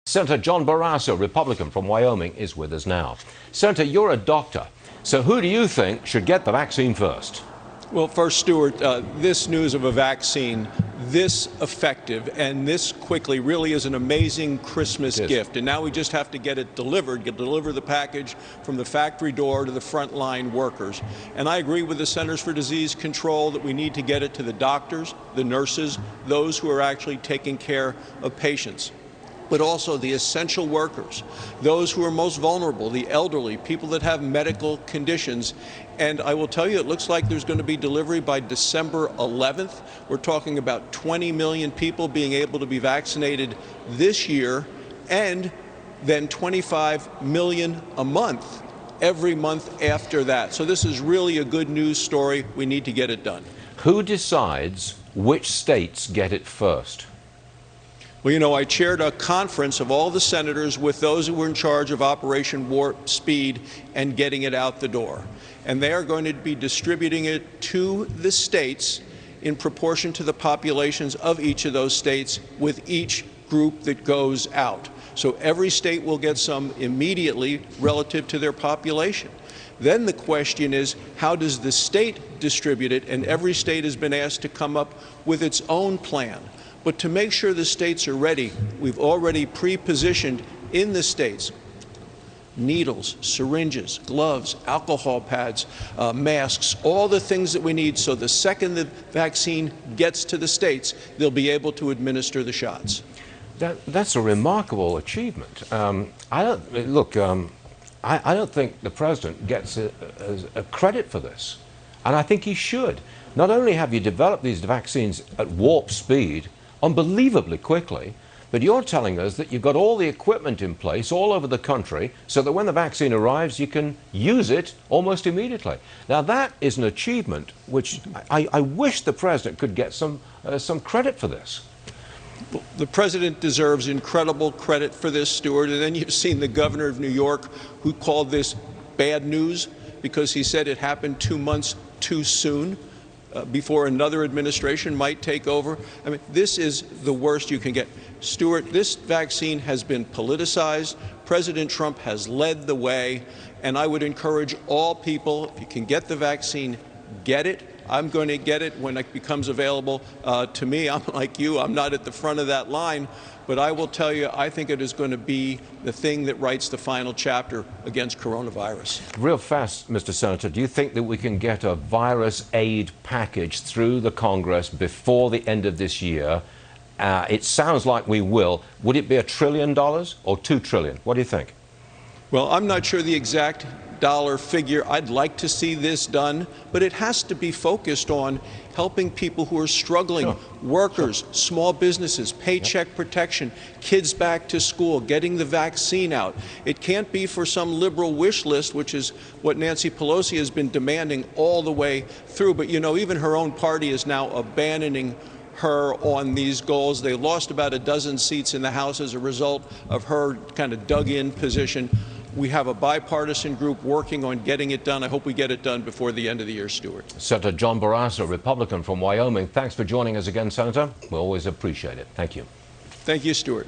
Senator John Barrasso, Republican from Wyoming, is with us now. Senator, you're a doctor, so who do you think should get the vaccine first? Well, first, Stuart, this news of a vaccine this effective and this quickly really is an amazing Christmas gift. And now we just have to get it delivered, deliver the package from the factory door to the frontline workers. And I agree with the Centers for Disease Control that we need to get it to the doctors, the nurses, those who are actually taking care of patients, but also the essential workers, those who are most vulnerable, the elderly, people that have medical conditions. And I will tell you, it looks like there's going to be delivery by December 11th. We're talking about 20 million people being able to be vaccinated this year, and then 25 million a month, every month after that. So this is really a good news story. We need to get it done. Who decides which states get it first? Well, you know, I chaired a conference of all the senators with those who were in charge of Operation Warp Speed and getting it out the door. And they are going to be distributing it to the states in proportion to the populations of each of those states with each group that goes out. So every state will get some immediately relative to their population. Then the question is, how does the state distribute it? And every state has been asked to come up with its own plan. But to make sure the states are ready, we've already pre-positioned in the states needles, syringes, gloves, alcohol pads, masks, all the things that we need, so the second the vaccine gets to the states, they'll be able to administer the shots. That's a remarkable achievement. I don't think the president gets a credit for this, and I think he should. Not only have you developed these vaccines at warp speed, unbelievably quickly, but you're telling us that you've got all the equipment in place all over the country so that when the vaccine arrives, you can use it almost immediately. Now, that is an achievement which I wish the president could get some credit for this. The president deserves incredible credit for this, Stuart. And then you've seen the governor of New York, who called this bad news because he said it happened 2 months too soon. Before another administration might take over. I mean, this is the worst you can get. Stuart, this vaccine has been politicized. President Trump has led the way, and I would encourage all people, if you can get the vaccine, get it. I'm going to get it when it becomes available to me. I'm like you, I'm not at the front of that line, but I will tell you, I think it is going to be the thing that writes the final chapter against coronavirus. Real fast, Mr. Senator, do you think that we can get a virus aid package through the Congress before the end of this year? It sounds like we will. Would it be $1 trillion or $2 trillion? What do you think? Well, I'm not sure the exact dollar figure. I'd like to see this done, but it has to be focused on helping people who are struggling, workers, small businesses, paycheck protection, kids back to school, getting the vaccine out. It can't be for some liberal wish list, which is what Nancy Pelosi has been demanding all the way through. But, you know, even her own party is now abandoning her on these goals. They lost about a dozen seats in the House as a result of her kind of dug-in position. We have a bipartisan group working on getting it done. I hope we get it done before the end of the year, Stuart. Senator John Barrasso, Republican from Wyoming. Thanks for joining us again, Senator. We always appreciate it. Thank you. Thank you, Stuart.